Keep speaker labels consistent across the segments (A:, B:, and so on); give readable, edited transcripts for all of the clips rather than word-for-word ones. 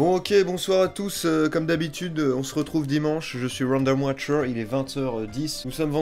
A: Bon ok, bonsoir à tous, comme d'habitude, on se retrouve dimanche, je suis Random Watcher, il est 20h10, nous sommes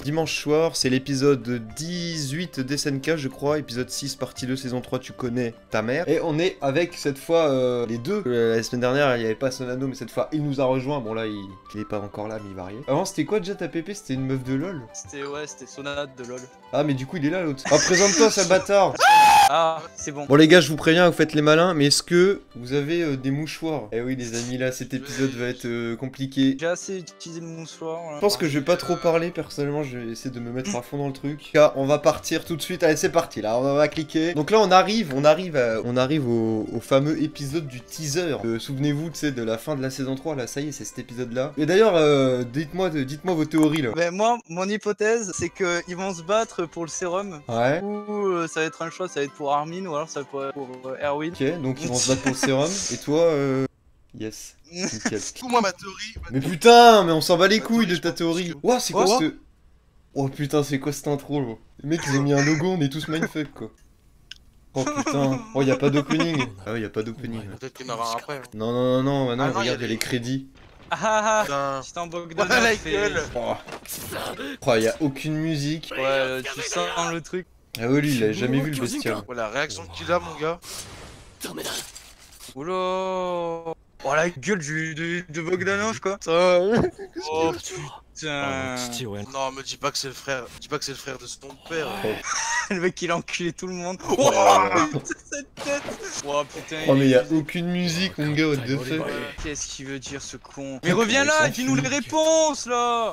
A: dimanche soir, c'est l'épisode 18 d'SNK je crois, épisode 6 partie 2 saison 3, tu connais ta mère, et on est avec cette fois les deux, la semaine dernière il n'y avait pas Sonano mais cette fois il nous a rejoint, bon là il est pas encore là mais il va arriver. Avant c'était quoi déjà ta pépé, c'était une meuf de LOL?
B: C'était Sonade de LOL.
A: Ah mais du coup il est là l'autre. Ah présente-toi sale bâtard.
B: Ah, c'est bon.
A: Bon les gars, je vous préviens, vous faites les malins, mais est-ce que vous avez des mouchoirs? Eh oui les amis, là cet épisode va être compliqué.
B: J'ai assez utilisé le mouchoir.
A: Je pense que je vais pas trop parler, personnellement, je vais essayer de me mettre à fond dans le truc. Car on va partir tout de suite, allez c'est parti, là on va cliquer. Donc là on arrive au fameux épisode du teaser. Souvenez-vous, tu sais, de la fin de la saison 3, là ça y est, c'est cet épisode là. Et d'ailleurs, dites-moi vos théories là.
B: Ben moi, mon hypothèse, c'est qu'ils vont se battre pour le sérum.
A: Ouais.
B: Ou ça va être un choix, ça va être pour Armin, ou alors ça va être pour Erwin.
A: Ok, donc ils vont se battre pour le sérum. Et toi, yes. Nickel.
C: Moi ma théorie.
A: Mais putain, mais on s'en bat les couilles de ta théorie. Ouah, c'est quoi ce... Oh putain, c'est quoi cette intro là? Les mecs ils ont mis un logo, on est tous mindfuck quoi. Oh putain, oh y'a pas d'opening. Ah ouais, y'a pas d'opening.
C: Peut-être qu'il y en aura un après.
A: Non, non, non, non, bah non,
C: Ah non,
A: regarde,
C: y a
A: y'a les crédits.
B: Ah
C: Putain.
B: c'est un Bogdanov.
C: Ouais, la gueule.
A: Oh, y'a aucune musique.
B: Ouais, tu sens le truc.
A: Ah ouais, lui il a jamais vu le bestiaire.
C: Voilà, réaction qu'il a, mon gars.
B: Oula. Oh la gueule de Bogdanov quoi. Oh putain.
C: Non, me dis pas que c'est le frère. Dis pas que c'est le frère de son père.
B: Le mec il a enculé tout le monde.
A: Oh,
B: Oh cette tête. Oh putain.
A: oh mais y'a aucune musique mon gars, what the fuck.
B: Qu'est-ce qu'il veut dire ce con? Mais reviens là et dis-nous les réponses là.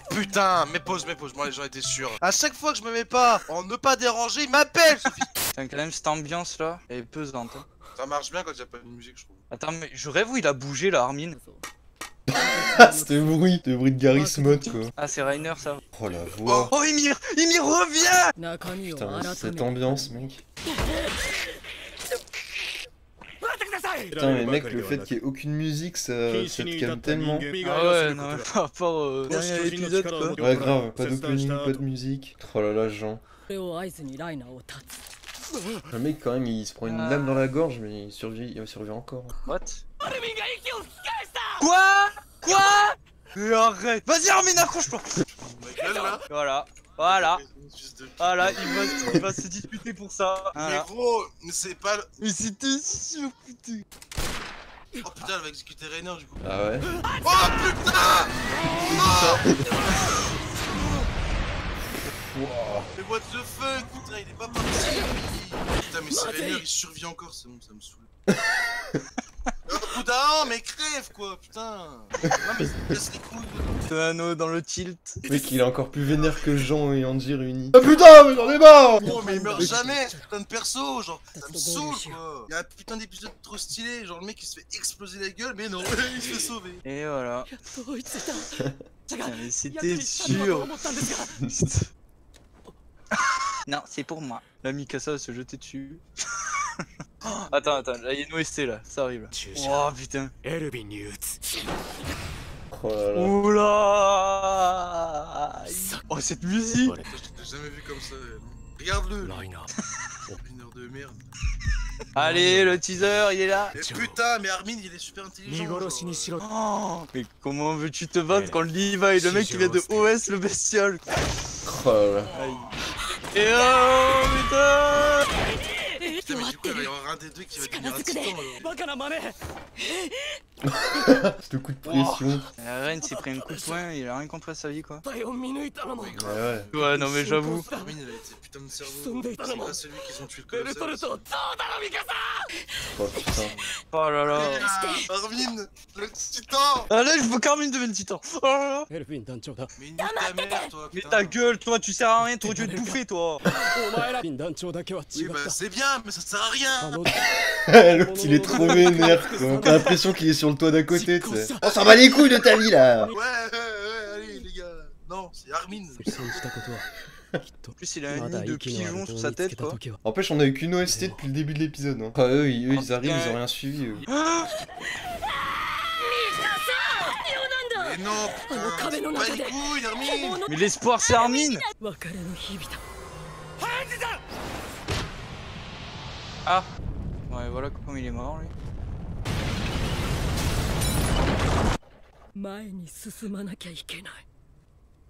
C: Putain, mes pauses, moi les gens étaient sûrs. À chaque fois que je me mets pas en ne pas déranger, il m'appelle.
B: Putain quand même cette ambiance là, elle est pesante hein.
C: Ça marche bien quand il y a pas de musique, je trouve.
B: Attends mais je rêve où il a bougé là Armin.
A: C'était bruit de Garry's Mod quoi.
B: Ah c'est Rainer ça.
A: Oh la voix.
B: Oh Ymir revient.
A: Putain, cette ambiance mec. Putain mais mec, le fait qu'il y ait aucune musique, ça te calme tellement.
B: Ah ouais non mais par rapport au dernier épisode quoi.
A: Ouais grave, pas d'opening, pas de musique. Oh là là, Jean. Le mec quand même il se prend une lame dans la gorge mais il survit encore.
B: What? Quoi? Mais arrête. Vas-y Armin accroche-toi.
C: Ma gueule là.
B: Voilà,
C: Fils de...
B: il va se disputer pour ça.
C: Mais
B: Voilà.
C: gros, mais c'est pas le...
B: Mais c'était sûr putain.
C: Oh putain, elle va exécuter Rainer du coup.
A: Ah ouais.
C: Oh putain.
A: Wow.
C: Mais what the fuck, putain, il est pas parti. Putain, mais si Rainer il survit encore, c'est bon, ça me saoule. Oh putain, mais crève quoi, putain. Non mais ça me casse les couilles.
B: Sonano dans le tilt.
A: Le mec il est encore plus vénère que Jean et Andy réunis. Ah putain mais j'en ai marre.
C: Oh mais il meurt jamais, ce putain de perso, genre ça me saoule quoi. Il y a un putain d'épisode trop stylé, genre le mec il se fait exploser la gueule, mais non, il se fait sauver.
B: Et voilà. Putain, mais c'était sûr. Non, c'est pour moi. La Mikasa va se jeter dessus. Attends, là il y a une OST là, ça arrive là. Oh putain.
A: Oh là là.
B: Oula. Oh cette musique.
C: Je l'ai jamais vu comme ça. Regarde-le. Rainer de merde.
B: Allez, le teaser, il est là.
C: Mais putain, mais Armin il est super intelligent. Genre.
B: Oh, mais comment veux-tu te battre quand Levi, le mec qui vient de OS le bestiole.
A: Oh là là.
B: Et oh putain.
C: Putain, mais du coup il va y avoir un des deux qui va devenir un titan alors.
A: Ce coup de pression.
B: Ren s'est pris un coup de poing, il a rien contre sa vie quoi.
A: Ouais ouais.
B: Ouais, non mais j'avoue.
C: Armin il a été putain de cerveau. C'est grâce à lui qu'ils ont tué le colossus.
A: Oh putain.
B: Oh là là.
C: Armin, le titan.
B: Allez, je veux qu'Armin devienne titan. Oh là là.
C: Mais nique ta mère toi.
B: Mais
C: Putain.
B: ta gueule, toi, tu sers à rien, t'aurais dû être bouffé toi.
C: Oui bah c'est bien, mais ça sert à rien.
A: L'autre il est trop vénère quoi. T'as l'impression qu'il est sur le toit d'à côté tu sais. On s'en bat les couilles de ta vie là.
C: Ouais, allez les gars. Non, c'est Armin.
B: En plus, il a un nid de pigeon sur sa tête quoi.
A: N'empêche on a eu qu'une OST depuis le début de l'épisode hein. Ah, eux ils arrivent, ils ont rien suivi eux.
C: Mais non, putain. C'est pas les couilles, Armin.
B: Mais l'espoir, c'est Armin. Ah. Ouais, voilà comment il est mort, lui.
D: 前に進まなきゃいけない。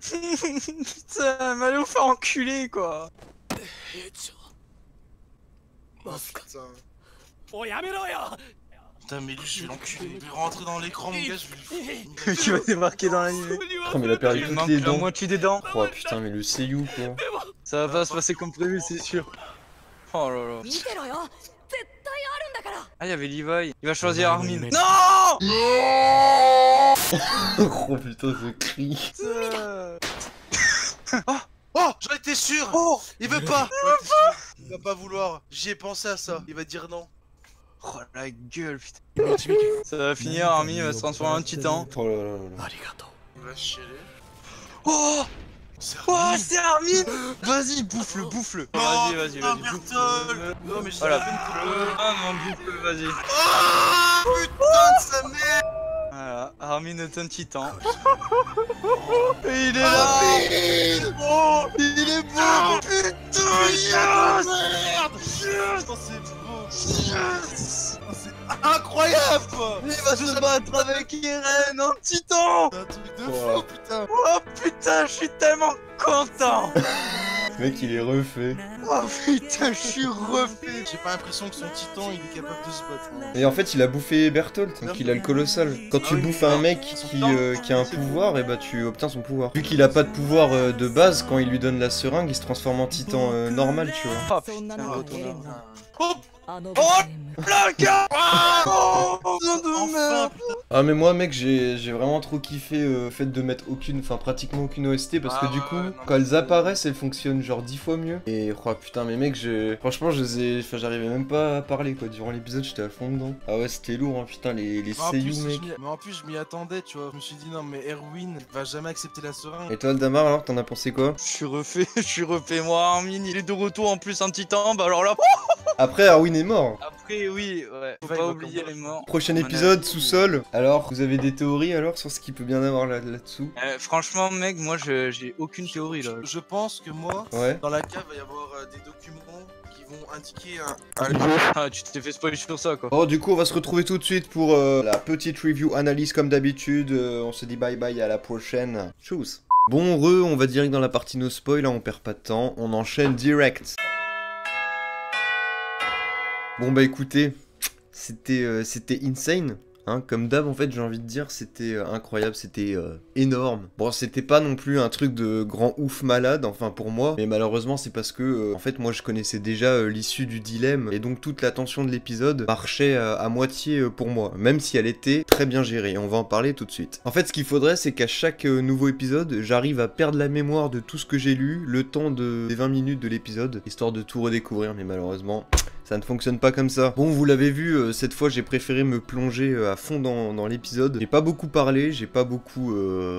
B: Putain, mais allez vous faire enculer, quoi.
C: Oh, putain. Putain, mais lui, je vais l'enculer. Il va rentrer dans l'écran, mon gars, je vais lui.
B: Qui va débarquer dans l'anime.
A: Oh, mais il a perdu
B: Il
A: toutes
B: manque
A: les
B: la
A: dents.
B: moitié des dents.
A: Oh putain, mais le seiyuu quoi.
B: Ça va pas se passer comme prévu, c'est sûr. Oh là là.
D: 見てろよ、絶対あるんだから。
B: Ah, il y avait Levi. Il va choisir Armin. Non.
A: Oh putain, ce cri.
C: Oh, j'en étais sûr.
B: Oh,
C: Il veut pas. Il va pas vouloir. J'y ai pensé à ça. Il va dire non.
B: oh la gueule, putain. Ça va finir, Armin va se transformer en titan.
A: Oh là là là là.
C: Il va chialer.
B: Oh,
C: C'est
B: oh,
C: Armin.
B: c'est Armin. Vas-y, bouffe-le, bouffe-le.
C: Non,
B: Vas-y,
C: non,
B: bouffe-le.
C: Bertol. Non, mais j'ai
B: Voilà.
C: la peine pour le.
B: Ah non, bouffe-le, vas-y.
C: Oh, putain de sa mère.
B: Voilà, Armin est un titan. Et il est là.
C: Il est beau.
B: Il est beau.
C: Ah,
B: Putain,
C: Merde.
B: yes.
C: Putain, c'est beau.
B: Yes.
C: C'est incroyable, quoi.
B: Il va se battre avec Irene en titan.
C: C'est un truc de
A: Oh.
C: fou, putain.
B: Oh putain, je suis tellement content.
A: Le mec il est refait.
B: Oh putain, je suis refait.
C: J'ai pas l'impression que son titan il est capable de se battre. Hein.
A: Et en fait il a bouffé Bertholdt, donc il a le colossal. Quand tu
C: Ah oui,
A: bouffes un mec qui a un pouvoir, et bah tu obtiens son pouvoir. Vu qu'il a pas de pouvoir de base, quand il lui donne la seringue, il se transforme en titan normal, tu vois.
B: Oh putain, retourne.
C: Oh,
D: あの
B: Oh
D: ゲーム
B: Placa. Oh,
C: enfin, putain.
A: Ah mais moi mec j'ai vraiment trop kiffé le fait de mettre pratiquement aucune OST parce que
C: Ah
A: du
C: ouais,
A: coup
C: non.
A: quand elles apparaissent elles fonctionnent genre 10 fois mieux. Et oh putain mais mec franchement j'arrivais même pas à parler quoi, durant l'épisode j'étais à fond dedans. Ah ouais c'était lourd hein putain les
C: Mais en
A: seiyuu
C: plus,
A: mec.
C: mais en plus, je m'y attendais, tu vois. Je me suis dit, non, mais Erwin va jamais accepter la seringue.
A: Et toi Aldamar alors t'en as pensé quoi?
B: Je suis refait. Moi, Armin, il est de retour en plus en titan. Bah alors là.
A: Après Arwin est mort.
B: Après, oui, ouais. Faut
C: Il va
B: pas oublier
C: comme
B: les morts.
A: Prochain
B: On a-
A: épisode sous-sol. Alors vous avez des théories alors sur ce qu'il peut bien avoir là-dessous?
B: Franchement, mec, moi, j'ai aucune théorie là.
C: Je pense que moi,
A: Ouais.
C: dans la cave, il va y avoir des documents qui vont indiquer un lieu.
B: Ah, tu t'es fait spoiler sur ça, quoi.
A: Bon du coup on va se retrouver tout de suite pour la petite review analyse comme d'habitude. On se dit bye bye à la prochaine. Tchuss. Bon on va direct dans la partie no spoil, là on perd pas de temps, on enchaîne direct. Bon bah écoutez, c'était insane. Hein, comme d'hab en fait j'ai envie de dire c'était incroyable, c'était énorme. Bon c'était pas non plus un truc de grand ouf malade, enfin pour moi, mais malheureusement c'est parce que en fait moi je connaissais déjà l'issue du dilemme et donc toute la tension de l'épisode marchait à moitié pour moi, même si elle était très bien gérée, on va en parler tout de suite. En fait ce qu'il faudrait c'est qu'à chaque nouveau épisode j'arrive à perdre la mémoire de tout ce que j'ai lu, le temps des 20 minutes de l'épisode, histoire de tout redécouvrir, mais malheureusement ça ne fonctionne pas comme ça. Bon, vous l'avez vu, cette fois j'ai préféré me plonger à fond dans l'épisode. J'ai pas beaucoup parlé, j'ai pas beaucoup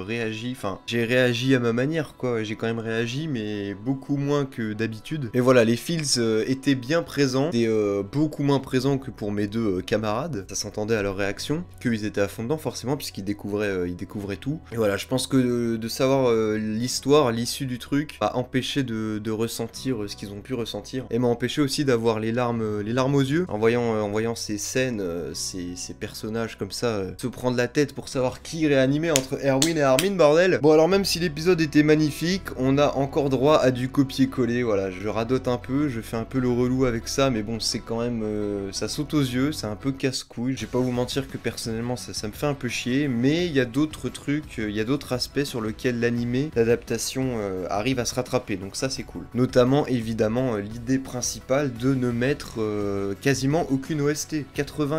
A: réagi, enfin j'ai réagi à ma manière quoi, j'ai quand même réagi mais beaucoup moins que d'habitude. Et voilà, les feels étaient bien présents, et beaucoup moins présents que pour mes deux camarades. Ça s'entendait à leur réaction, qu'ils étaient à fond dedans forcément puisqu'ils découvraient tout. Et voilà, je pense que de savoir l'histoire, l'issue du truc, m'a empêché de ressentir ce qu'ils ont pu ressentir. Et m'a empêché aussi d'avoir les larmes aux yeux en voyant ces scènes, ces personnages comme ça se prendre la tête pour savoir qui réanimait entre Erwin et Armin, bordel. Bon alors même si l'épisode était magnifique, on a encore droit à du copier-coller, voilà, je radote un peu, je fais un peu le relou avec ça, mais bon c'est quand même, ça saute aux yeux, c'est un peu casse-couille, je vais pas vous mentir que personnellement ça me fait un peu chier, mais il y a d'autres trucs, il y a d'autres aspects sur lesquels l'animé, l'adaptation arrive à se rattraper, donc ça c'est cool. Notamment évidemment l'idée principale de ne mettre quasiment aucune OST.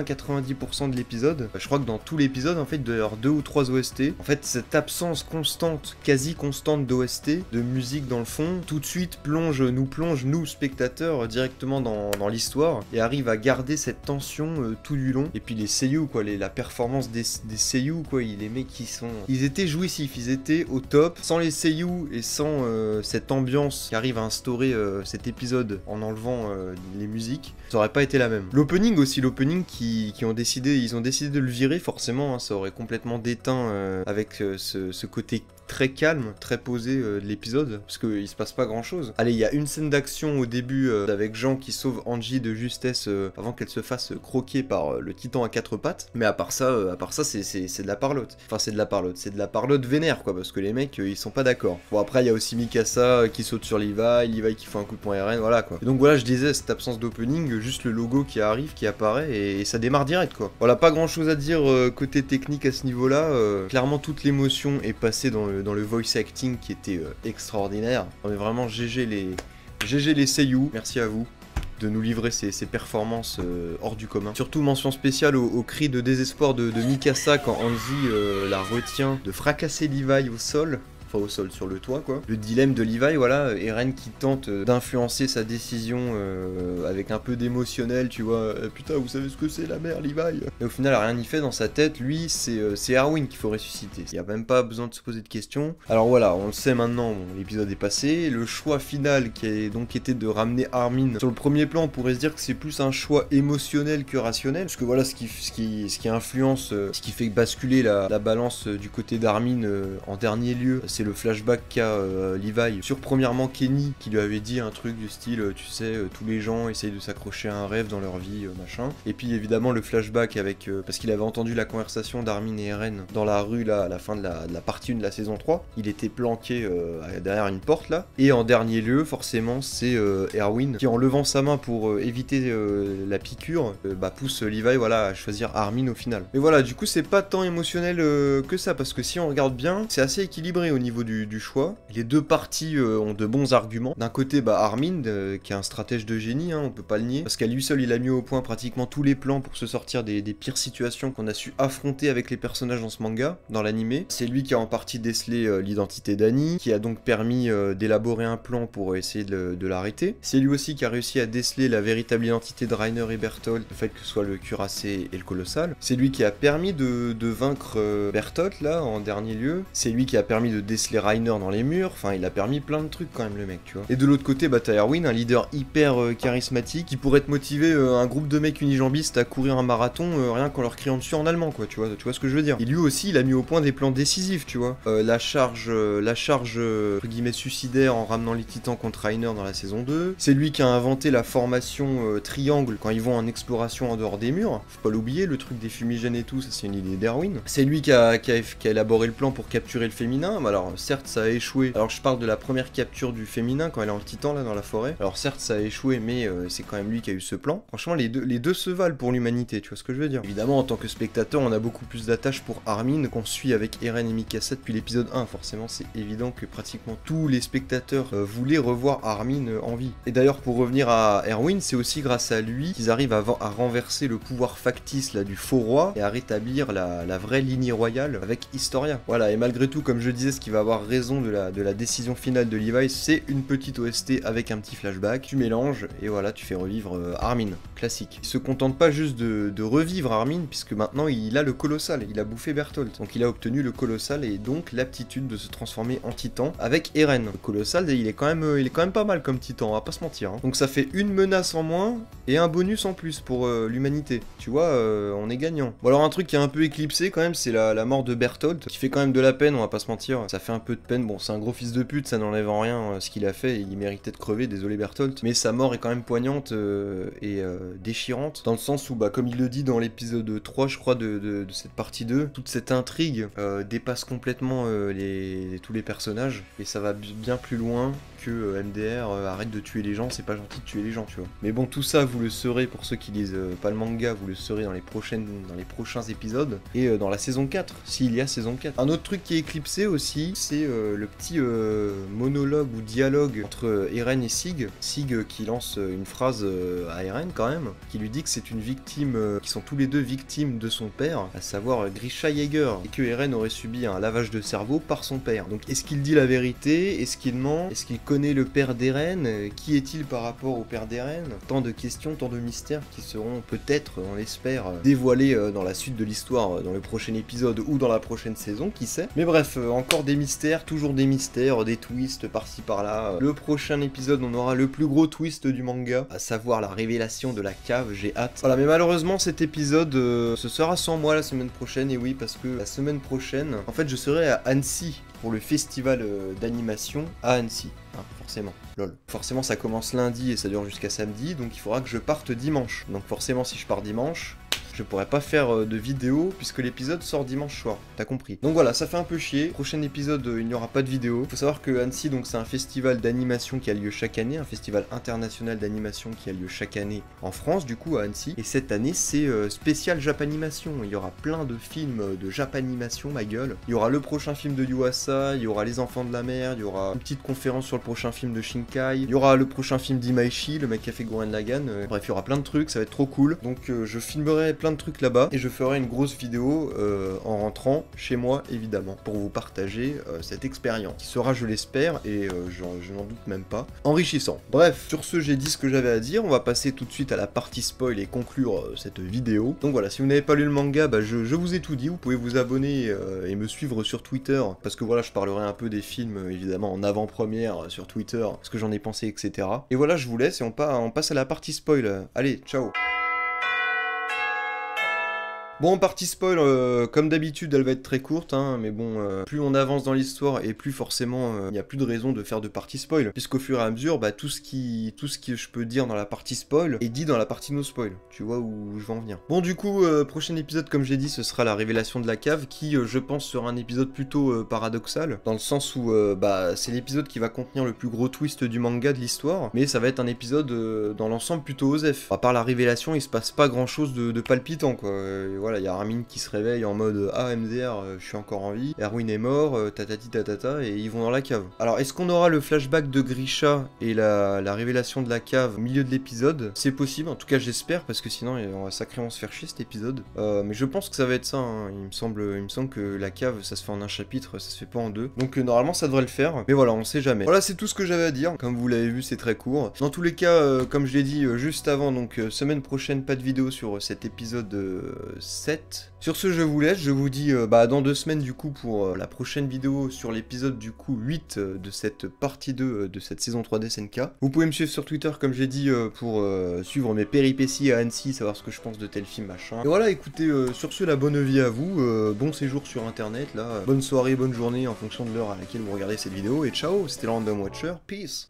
A: 80-90% de l'épisode, je crois que dans tout l'épisode en fait il doit y avoir 2 ou 3 OST. En fait cette absence constante, quasi constante d'OST, de musique dans le fond, tout de suite nous plonge nous spectateurs directement dans l'histoire et arrive à garder cette tension tout du long. Et puis les seiyuu quoi, la performance des seiyuu quoi, les mecs ils étaient jouissifs, ils étaient au top. Sans les seiyuu et sans cette ambiance qui arrive à instaurer cet épisode en enlevant les musiques, ça aurait pas été la même. L'opening aussi, ils ont décidé de le virer forcément, hein, ça aurait complètement déteint avec ce côté très calme, très posé de l'épisode, parce qu'il se passe pas grand chose. Allez, il y a une scène d'action au début avec Jean qui sauve Angie de justesse avant qu'elle se fasse croquer par le titan à 4 pattes, mais à part ça c'est de la parlotte. Enfin c'est de la parlotte vénère quoi, parce que les mecs ils sont pas d'accord. Bon après il y a aussi Mikasa qui saute sur Levi qui fait un coup de poing RN, voilà quoi. Et donc voilà, je disais, cette absence d'opening, juste le logo qui arrive, qui apparaît, et ça démarre direct quoi. Voilà, pas grand chose à dire côté technique à ce niveau-là. Clairement toute l'émotion est passée dans le voice acting qui était extraordinaire. On est vraiment GG les seiyuu, merci à vous de nous livrer ces performances hors du commun. Surtout mention spéciale au cri de désespoir de Mikasa quand Hanzi la retient de fracasser Levi au sol. Enfin au sol, sur le toit quoi. Le dilemme de Levi, voilà, Eren qui tente d'influencer sa décision avec un peu d'émotionnel, tu vois, putain vous savez ce que c'est la mer Levi. Et au final rien n'y fait dans sa tête, lui c'est Erwin qu'il faut ressusciter. Il n'y a même pas besoin de se poser de questions. Alors voilà, on le sait maintenant, bon, l'épisode est passé, le choix final qui a donc été de ramener Armin sur le premier plan, on pourrait se dire que c'est plus un choix émotionnel que rationnel, parce que voilà ce qui influence, ce qui fait basculer la balance du côté d'Armin en dernier lieu, c'est le flashback qu'a Levi sur premièrement Kenny qui lui avait dit un truc du style tu sais tous les gens essayent de s'accrocher à un rêve dans leur vie machin, et puis évidemment le flashback avec parce qu'il avait entendu la conversation d'Armin et Eren dans la rue là à la fin de la partie 1 de la saison 3, il était planqué derrière une porte là, et en dernier lieu forcément c'est Erwin qui en levant sa main pour éviter la piqûre pousse Levi voilà à choisir Armin au final. Mais voilà, du coup c'est pas tant émotionnel que ça, parce que si on regarde bien c'est assez équilibré au niveau du choix. Les deux parties ont de bons arguments. D'un côté, Armin, qui est un stratège de génie, hein, on peut pas le nier, parce qu'à lui seul, il a mis au point pratiquement tous les plans pour se sortir des pires situations qu'on a su affronter avec les personnages dans ce manga, dans l'animé. C'est lui qui a en partie décelé l'identité d'Annie, qui a donc permis d'élaborer un plan pour essayer de l'arrêter. C'est lui aussi qui a réussi à déceler la véritable identité de Reiner et Bertholdt, le fait que ce soit le cuirassé et le colossal. C'est lui qui a permis de vaincre Bertholdt, là, en dernier lieu. C'est lui qui a permis de déceler Reiner dans les murs, enfin il a permis plein de trucs quand même le mec, tu vois. Et de l'autre côté, t'as Erwin, un leader hyper charismatique, qui pourrait te motiver un groupe de mecs unijambistes à courir un marathon rien qu'en leur criant dessus en allemand, quoi, tu vois ce que je veux dire. Et lui aussi, il a mis au point des plans décisifs, tu vois. La charge entre guillemets suicidaire en ramenant les titans contre Reiner dans la saison 2. C'est lui qui a inventé la formation triangle quand ils vont en exploration en dehors des murs. Faut pas l'oublier, le truc des fumigènes et tout, ça c'est une idée d'Erwin. C'est lui qui a élaboré le plan pour capturer le féminin. Alors certes ça a échoué, alors je parle de la première capture du féminin quand elle est en titan là dans la forêt, alors certes ça a échoué mais c'est quand même lui qui a eu ce plan. Franchement les deux se valent pour l'humanité, tu vois ce que je veux dire. Évidemment en tant que spectateur on a beaucoup plus d'attache pour Armin qu'on suit avec Eren et Mikasa depuis l'épisode 1, forcément c'est évident que pratiquement tous les spectateurs voulaient revoir Armin en vie. Et d'ailleurs pour revenir à Erwin, c'est aussi grâce à lui qu'ils arrivent à renverser le pouvoir factice là du faux roi et à rétablir la vraie lignée royale avec Historia. Voilà, et malgré tout comme je disais, ce qui va avoir raison de la décision finale de Levi, c'est une petite OST avec un petit flashback, tu mélanges et voilà, tu fais revivre Armin, classique. Il se contente pas juste de revivre Armin, puisque maintenant il a le colossal, il a bouffé Bertholdt, donc il a obtenu le colossal et donc l'aptitude de se transformer en titan avec Eren. Le colossal, il est quand même pas mal comme titan, on va pas se mentir, hein. Donc ça fait une menace en moins et un bonus en plus pour l'humanité, tu vois, on est gagnant. Bon alors un truc qui est un peu éclipsé quand même, c'est la mort de Bertholdt, qui fait quand même de la peine, on va pas se mentir, ça fait un peu de peine. Bon, c'est un gros fils de pute, ça n'enlève en rien ce qu'il a fait, il méritait de crever, désolé Bertholdt, mais sa mort est quand même poignante et déchirante, dans le sens où, comme il le dit dans l'épisode 3, je crois, de cette partie 2, toute cette intrigue dépasse complètement tous les personnages, et ça va bien plus loin que MDR arrête de tuer les gens, c'est pas gentil de tuer les gens, tu vois. Mais bon, tout ça, vous le saurez, pour ceux qui lisent pas le manga, vous le saurez dans les prochains épisodes, et dans la saison 4, s'il y a saison 4. Un autre truc qui est éclipsé aussi, c'est le petit monologue ou dialogue entre Eren et Sig. Sig qui lance une phrase à Eren quand même, qui lui dit que c'est une victime, qui sont tous les deux victimes de son père, à savoir Grisha Jäger, et que Eren aurait subi un lavage de cerveau par son père. Donc est-ce qu'il dit la vérité? Est-ce qu'il ment? Est-ce qu'il connaît le père d'Eren? Qui est-il par rapport au père d'Eren? Tant de questions, tant de mystères qui seront peut-être, on l'espère, dévoilés dans la suite de l'histoire, dans le prochain épisode ou dans la prochaine saison, qui sait. Mais bref, encore des mystères, toujours des mystères, des twists par-ci par-là. Le prochain épisode, on aura le plus gros twist du manga, à savoir la révélation de la cave, j'ai hâte. Voilà, mais malheureusement cet épisode, ce sera sans moi la semaine prochaine, et oui, parce que la semaine prochaine, en fait je serai à Annecy. pour le festival d'animation à Annecy, hein, forcément, lol. Forcément ça commence lundi et ça dure jusqu'à samedi, donc il faudra que je parte dimanche. Donc forcément si je pars dimanche, je pourrais pas faire de vidéo puisque l'épisode sort dimanche soir, t'as compris. Donc voilà, ça fait un peu chier. Prochain épisode, il n'y aura pas de vidéo. Faut savoir que Annecy, donc c'est un festival d'animation qui a lieu chaque année, un festival international d'animation qui a lieu chaque année en France, du coup à Annecy. Et cette année, c'est spécial Japanimation. Il y aura plein de films de Japanimation, ma gueule. Il y aura le prochain film de Yuasa, il y aura Les Enfants de la Mer, il y aura une petite conférence sur le prochain film de Shinkai, il y aura le prochain film d'Imaishi, le mec qui a fait Gurren Lagann. Bref, il y aura plein de trucs, ça va être trop cool. Donc je filmerai plein de trucs là-bas et je ferai une grosse vidéo en rentrant chez moi évidemment pour vous partager cette expérience qui sera, je l'espère, et je n'en doute même pas, enrichissant. Bref, sur ce j'ai dit ce que j'avais à dire, on va passer tout de suite à la partie spoil et conclure cette vidéo. Donc voilà, si vous n'avez pas lu le manga, bah, je vous ai tout dit, vous pouvez vous abonner et me suivre sur Twitter parce que voilà, je parlerai un peu des films évidemment en avant-première sur Twitter, ce que j'en ai pensé, etc. Et voilà, je vous laisse et on passe à la partie spoil. Allez, ciao. Bon, partie spoil, comme d'habitude, elle va être très courte, hein, mais bon, plus on avance dans l'histoire et plus forcément, il n'y a plus de raison de faire de partie spoil, puisqu'au fur et à mesure, bah, tout ce que je peux dire dans la partie spoil est dit dans la partie no spoil, tu vois où je veux en venir. Bon, du coup, prochain épisode, comme j'ai dit, ce sera la révélation de la cave, qui, je pense, sera un épisode plutôt paradoxal, dans le sens où, bah, c'est l'épisode qui va contenir le plus gros twist du manga de l'histoire, mais ça va être un épisode, dans l'ensemble, plutôt osef. À part la révélation, il se passe pas grand-chose de palpitant, quoi. Voilà, il y a Armin qui se réveille en mode ah MDR, je suis encore en vie, Erwin est mort, tatati tatata, et ils vont dans la cave. Alors est-ce qu'on aura le flashback de Grisha et la révélation de la cave au milieu de l'épisode? C'est possible, en tout cas j'espère, parce que sinon on va sacrément se faire chier cet épisode. Mais je pense que ça va être ça, hein. Il me semble que la cave ça se fait en un chapitre, ça se fait pas en deux. Donc normalement ça devrait le faire, mais voilà, on sait jamais. Voilà, c'est tout ce que j'avais à dire, comme vous l'avez vu c'est très court. Dans tous les cas, comme je l'ai dit juste avant, donc semaine prochaine pas de vidéo sur cet épisode 7. Sur ce, je vous laisse, je vous dis bah, dans 2 semaines du coup pour la prochaine vidéo sur l'épisode du coup 8 de cette partie 2 de cette saison 3 d'SNK. Vous pouvez me suivre sur Twitter comme j'ai dit pour suivre mes péripéties à Annecy, savoir ce que je pense de tel film machin. Et voilà, écoutez, sur ce, la bonne vie à vous, bon séjour sur internet là, bonne soirée, bonne journée en fonction de l'heure à laquelle vous regardez cette vidéo, et ciao, c'était le Random Watcher, peace.